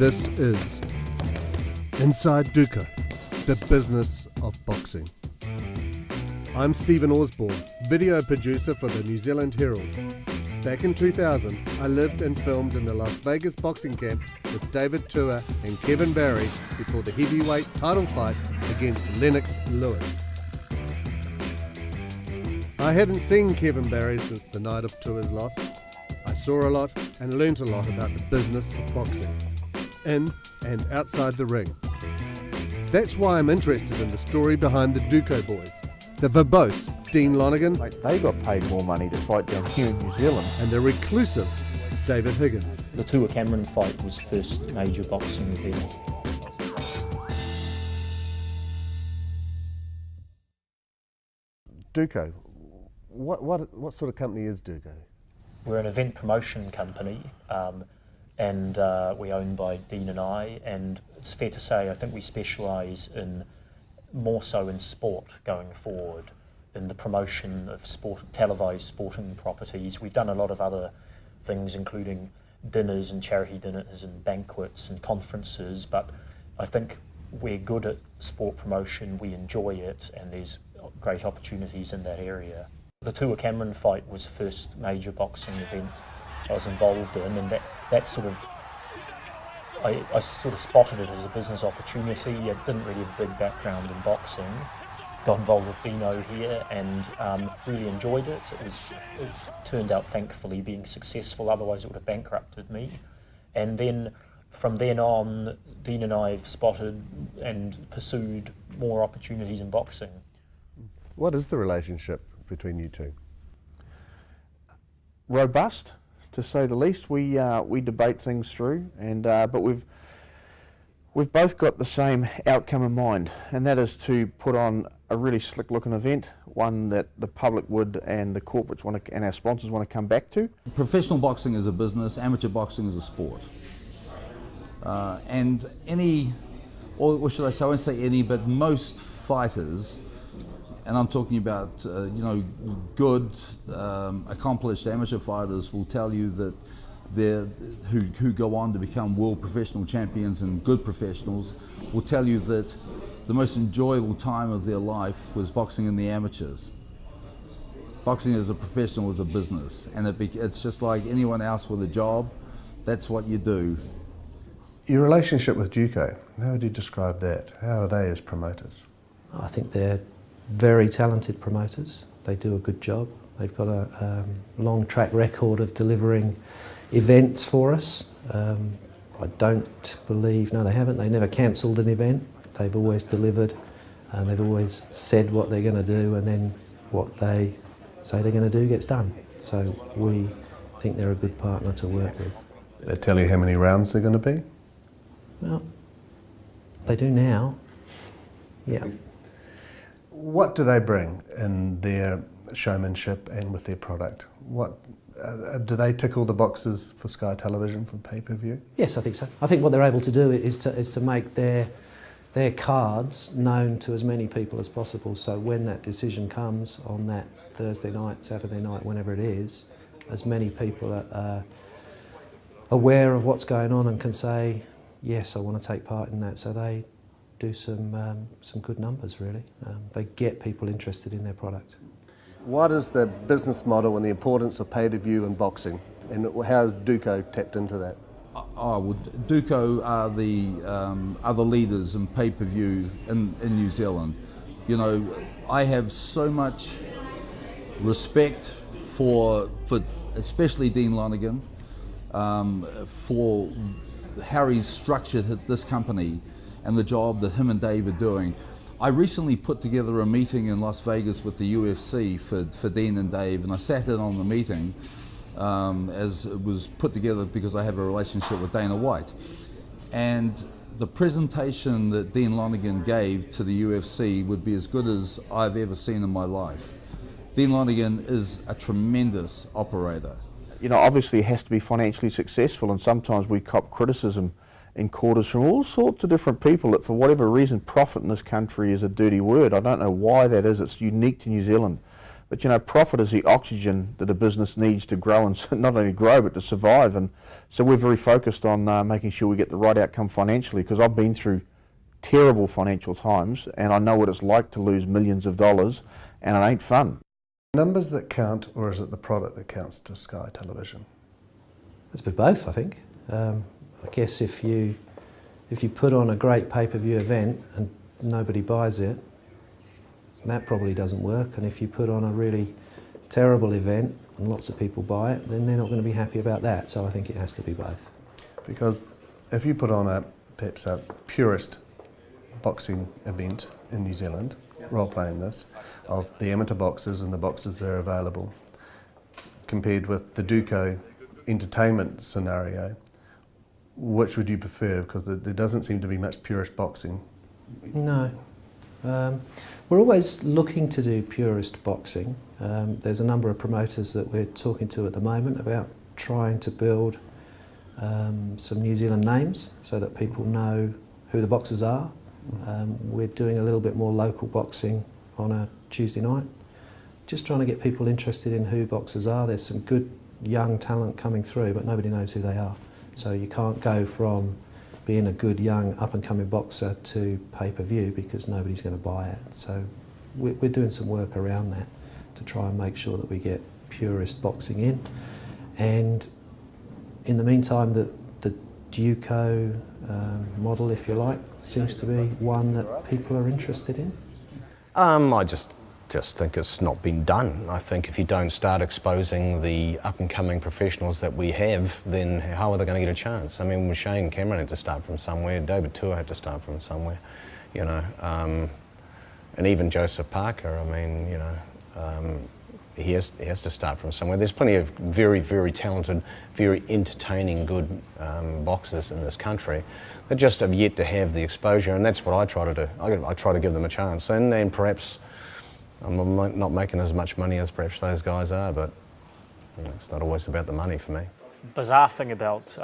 This is Inside Duco, the business of boxing. I'm Steve Orsbourn, video producer for the New Zealand Herald. Back in 2000, I lived and filmed in the Las Vegas boxing camp with David Tua and Kevin Barry before the heavyweight title fight against Lennox Lewis. I hadn't seen Kevin Barry since the night of Tua's loss. I saw a lot and learnt a lot about the business of boxing, in and outside the ring. That's why I'm interested in the story behind the Duco boys, the verbose Dean Lonergan. They got paid more money to fight down here in New Zealand. And the reclusive David Higgins. The Tua Cameron fight was the first major boxing event. Duco, what sort of company is Duco? We're an event promotion company, and we're owned by Dean and I, and it's fair to say I think we specialise in more so in sport going forward, in the promotion of sport, televised sporting properties. We've done a lot of other things, including dinners and charity dinners and banquets and conferences, but I think we're good at sport promotion, we enjoy it, and there's great opportunities in that area. The Tua Cameron fight was the first major boxing event I was involved in, and that sort of, I sort of spotted it as a business opportunity. I didn't really have a big background in boxing. Got involved with Bino here and really enjoyed it. It turned out, thankfully, being successful, otherwise it would have bankrupted me. And then from then on, Dean and I have spotted and pursued more opportunities in boxing. What is the relationship between you two? Robust, to say the least. We debate things through, and but we've both got the same outcome in mind, and that is to put on a really slick looking event, one that the public would and the corporates want to, and our sponsors want to come back to. Professional boxing is a business, amateur boxing is a sport. And any, or should I say, I won't say any, but most fighters, and I'm talking about good, accomplished amateur fighters, will tell you that who go on to become world professional champions and good professionals will tell you that the most enjoyable time of their life was boxing in the amateurs. Boxing as a professional is a business, and it's just like anyone else with a job. That's what you do. Your relationship with Duco, how would you describe that? How are they as promoters? I think they're very talented promoters. They do a good job. They've got a long track record of delivering events for us. I don't believe, no they haven't, they never cancelled an event. They've always delivered, and they've always said what they're going to do, and then what they say they're going to do gets done. So we think they're a good partner to work with. They tell you how many rounds they're going to be? Well, they do now, yeah. What do they bring in their showmanship and with their product? What do they tick all the boxes for Sky Television for pay-per-view? Yes, I think so. I think what they're able to do is to make their cards known to as many people as possible. So when that decision comes on that Thursday night, Saturday night, whenever it is, as many people are aware of what's going on and can say, yes, I want to take part in that. So they do some good numbers, really. They get people interested in their product. What is the business model and the importance of pay-per-view in boxing, and how has Duco tapped into that? Well, Duco are the leaders in pay-per-view in New Zealand. You know, I have so much respect for especially Dean Lonergan, for how he's structured this company and the job that him and Dave are doing. I recently put together a meeting in Las Vegas with the UFC for Dean and Dave, and I sat in on the meeting as it was put together because I have a relationship with Dana White. And the presentation that Dean Lonergan gave to the UFC would be as good as I've ever seen in my life. Dean Lonergan is a tremendous operator. You know, obviously it has to be financially successful, and sometimes we cop criticism in quarters from all sorts of different people that for whatever reason profit in this country is a dirty word. I don't know why that is. It's unique to New Zealand. But you know, profit is the oxygen that a business needs to grow, and not only grow but to survive. And so we're very focused on making sure we get the right outcome financially, because I've been through terrible financial times and I know what it's like to lose millions of dollars, and it ain't fun. Numbers that count, or is it the product that counts to Sky Television? It's been both, I think. I guess if you put on a great pay-per-view event and nobody buys it, that probably doesn't work. And if you put on a really terrible event and lots of people buy it, then they're not going to be happy about that. So I think it has to be both. Because if you put on perhaps a purist boxing event in New Zealand, role-playing this, of the amateur boxers and the boxers that are available, compared with the Duco entertainment scenario, which would you prefer? Because there doesn't seem to be much purist boxing. No. We're always looking to do purist boxing. There's a number of promoters that we're talking to at the moment about trying to build some New Zealand names so that people know who the boxers are. We're doing a little bit more local boxing on a Tuesday night, just trying to get people interested in who boxers are. There's some good young talent coming through, but nobody knows who they are. So you can't go from being a good young up-and-coming boxer to pay-per-view because nobody's going to buy it. So we're doing some work around that to try and make sure that we get purist boxing in. And in the meantime, the Duco model, if you like, seems to be one that people are interested in. I just think it's not been done. I think if you don't start exposing the up-and-coming professionals that we have, then how are they going to get a chance? I mean, Shane Cameron had to start from somewhere, David Tour had to start from somewhere, you know, and even Joseph Parker, I mean, you know, he has to start from somewhere. There's plenty of very, very talented, very entertaining, good boxers in this country that just have yet to have the exposure, and that's what I try to do. I try to give them a chance, and perhaps I'm not making as much money as perhaps those guys are, but you know, it's not always about the money for me. Bizarre thing about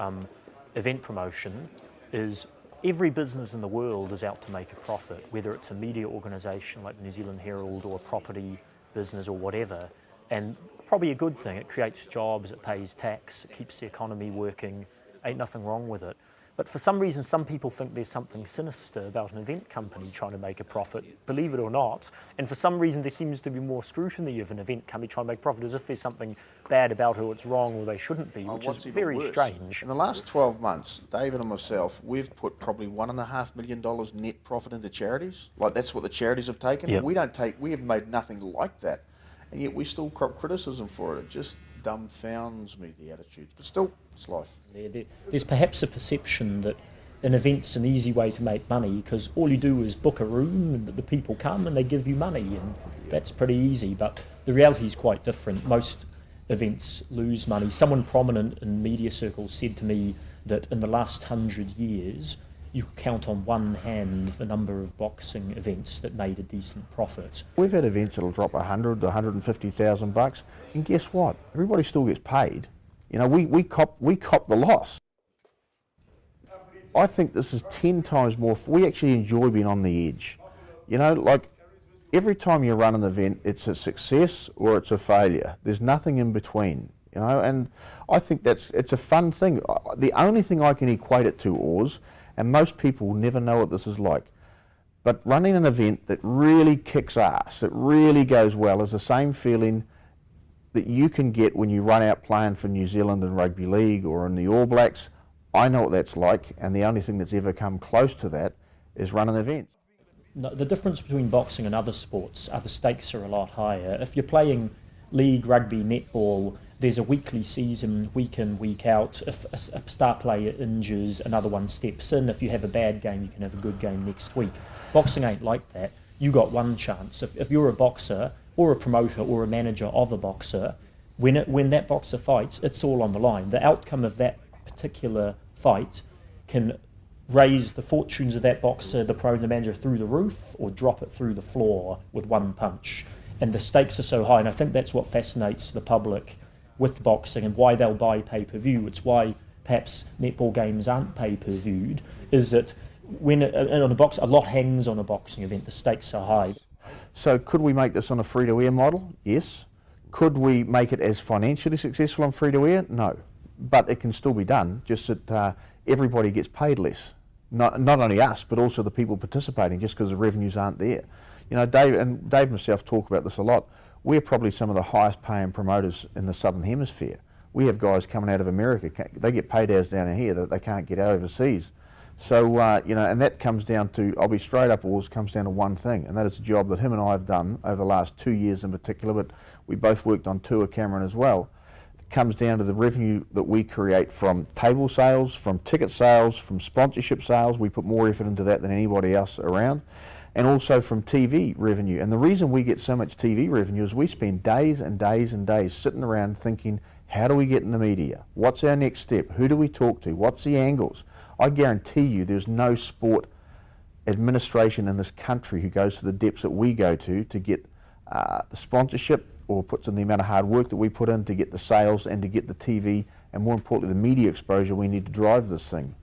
event promotion is every business in the world is out to make a profit, whether it's a media organisation like the New Zealand Herald or a property business or whatever, and probably a good thing. It creates jobs, it pays tax, it keeps the economy working, ain't nothing wrong with it. But for some reason, some people think there's something sinister about an event company trying to make a profit, believe it or not. And for some reason, there seems to be more scrutiny of an event company trying to make profit, as if there's something bad about it or it's wrong or they shouldn't be, which is very strange. In the last 12 months, David and myself, we've put probably $1.5 million net profit into charities. Like, that's what the charities have taken. Yep. We have made nothing like that. And yet we still crop criticism for it. It just dumbfounds me, the attitudes. But still, it's life. There's perhaps a perception that an event's an easy way to make money because all you do is book a room and the people come and they give you money, and that's pretty easy. But the reality is quite different. Most events lose money. Someone prominent in media circles said to me that in the last 100 years you could count on one hand the number of boxing events that made a decent profit. We've had events that'll drop 100 to 150,000 bucks, and guess what? Everybody still gets paid. You know, we cop the loss. I think this is 10 times more. We actually enjoy being on the edge. You know, like every time you run an event, it's a success or it's a failure. There's nothing in between. You know, and I think it's a fun thing. The only thing I can equate it to, Oz, and most people never know what this is like, but running an event that really kicks ass, that really goes well, is the same feeling that you can get when you run out playing for New Zealand in rugby league or in the All Blacks. I know what that's like, and the only thing that's ever come close to that is running events. No, the difference between boxing and other sports are the stakes are a lot higher. If you're playing league rugby, netball, there's a weekly season, week in, week out. If a star player injures, another one steps in. If you have a bad game, you can have a good game next week. Boxing ain't like that. You got one chance. If you're a boxer or a promoter or a manager of a boxer, when that boxer fights, it's all on the line. The outcome of that particular fight can raise the fortunes of that boxer, the pro and the manager, through the roof, or drop it through the floor with one punch. And the stakes are so high, and I think that's what fascinates the public with boxing and why they'll buy pay-per-view. It's why perhaps netball games aren't pay-per-viewed, is that when on a lot hangs on a boxing event, the stakes are high. So could we make this on a free-to-air model? Yes. Could we make it as financially successful on free-to-air? No. But it can still be done, just that everybody gets paid less. Not only us, but also the people participating, just because the revenues aren't there. You know, Dave and myself talk about this a lot. We're probably some of the highest paying promoters in the Southern Hemisphere. We have guys coming out of America, they get paid hours down here that they can't get out overseas. So, you know, and that comes down to, I'll be straight up, Ors, comes down to one thing, and that is a job that him and I have done over the last 2 years in particular, but we both worked on tour, Cameron, as well. It comes down to the revenue that we create from table sales, from ticket sales, from sponsorship sales. We put more effort into that than anybody else around, and also from TV revenue. And the reason we get so much TV revenue is we spend days and days and days sitting around thinking, how do we get in the media? What's our next step? Who do we talk to? What's the angles? I guarantee you there's no sport administration in this country who goes to the depths that we go to get the sponsorship, or puts in the amount of hard work that we put in to get the sales and to get the TV, and more importantly the media exposure we need to drive this thing.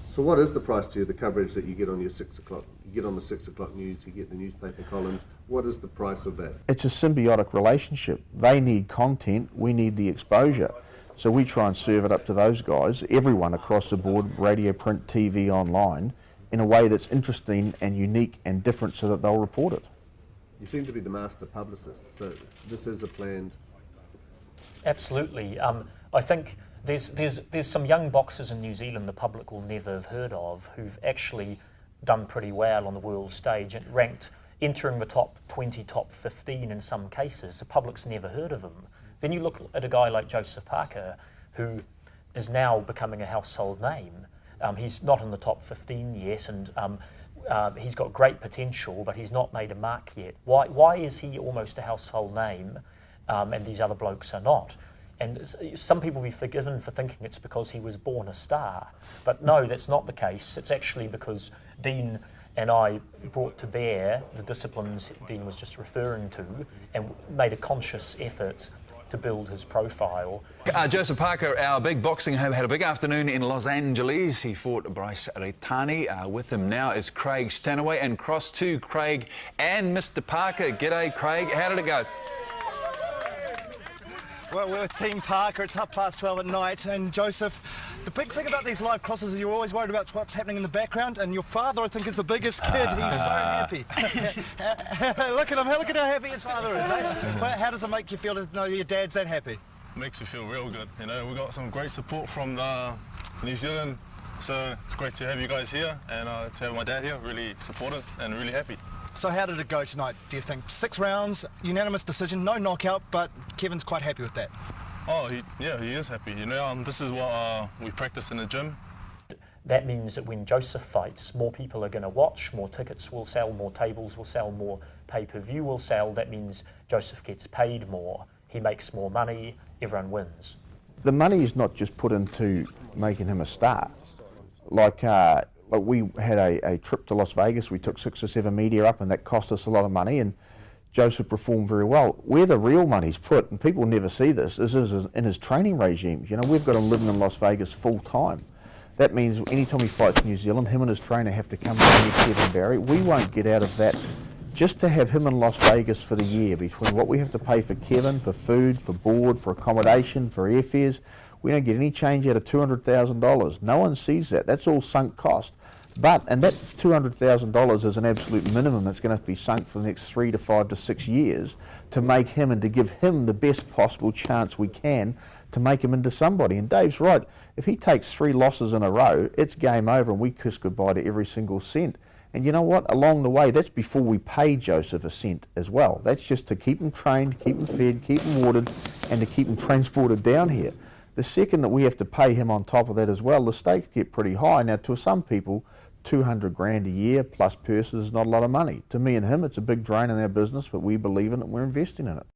So what is the price to you, the coverage that you get on your 6 o'clock? You get on the 6 o'clock news, you get the newspaper columns. What is the price of that? It's a symbiotic relationship. They need content, we need the exposure. So we try and serve it up to those guys, everyone across the board, radio, print, TV, online, in a way that's interesting and unique and different so that they'll report it. You seem to be the master publicist, so this is a planned... Absolutely. I think there's some young boxers in New Zealand the public will never have heard of who've actually done pretty well on the world stage and ranked, entering the top 20, top 15 in some cases. The public's never heard of them. Then you look at a guy like Joseph Parker, who is now becoming a household name. He's not in the top 15 yet, and he's got great potential, but he's not made a mark yet. Why is he almost a household name, and these other blokes are not? And some people will be forgiven for thinking it's because he was born a star. But no, that's not the case. It's actually because Dean and I brought to bear the disciplines Dean was just referring to and made a conscious effort to build his profile. Joseph Parker, our big boxing home, had a big afternoon in Los Angeles. He fought Bryce Retani. With him now is Craig Stanaway, and cross to Craig and Mr. Parker. G'day, Craig. How did it go? Well, we're with Team Parker. It's 12:30 at night, and Joseph, the big thing about these live crosses is you're always worried about what's happening in the background, and your father, I think, is the biggest kid. He's so happy. Look at him. Look at how happy his father is. Eh? Well, how does it make you feel to know your dad's that happy? Makes me feel real good. You know, we got some great support from New Zealand, so it's great to have you guys here, and to have my dad here, really supportive and really happy. So how did it go tonight, do you think? 6 rounds, unanimous decision, no knockout, but Kevin's quite happy with that. Oh, yeah, he is happy. You know, this is what we practice in the gym. That means that when Joseph fights, more people are going to watch, more tickets will sell, more tables will sell, more pay-per-view will sell. That means Joseph gets paid more, he makes more money, everyone wins. The money is not just put into making him a star. Like we had a trip to Las Vegas, we took 6 or 7 media up, and that cost us a lot of money, and Joseph performed very well. Where the real money's put, and people never see this, is in his training regimes. You know, we've got him living in Las Vegas full time. That means anytime he fights New Zealand, him and his trainer have to come down with Kevin Barry. We won't get out of that. Just to have him in Las Vegas for the year, between what we have to pay for Kevin, for food, for board, for accommodation, for airfares, we don't get any change out of $200,000. No one sees that. That's all sunk cost. But, and that's $200,000 is an absolute minimum that's going to have to be sunk for the next 3 to 5 to 6 years to make him and to give him the best possible chance we can to make him into somebody. And Dave's right, if he takes 3 losses in a row, it's game over and we kiss goodbye to every single cent. And you know what, along the way, that's before we pay Joseph a cent as well. That's just to keep him trained, keep him fed, keep him watered, and to keep him transported down here. The second that we have to pay him on top of that as well, the stakes get pretty high. Now, to some people, 200 grand a year plus purses is not a lot of money. To me and him, it's a big drain in our business, but we believe in it and we're investing in it.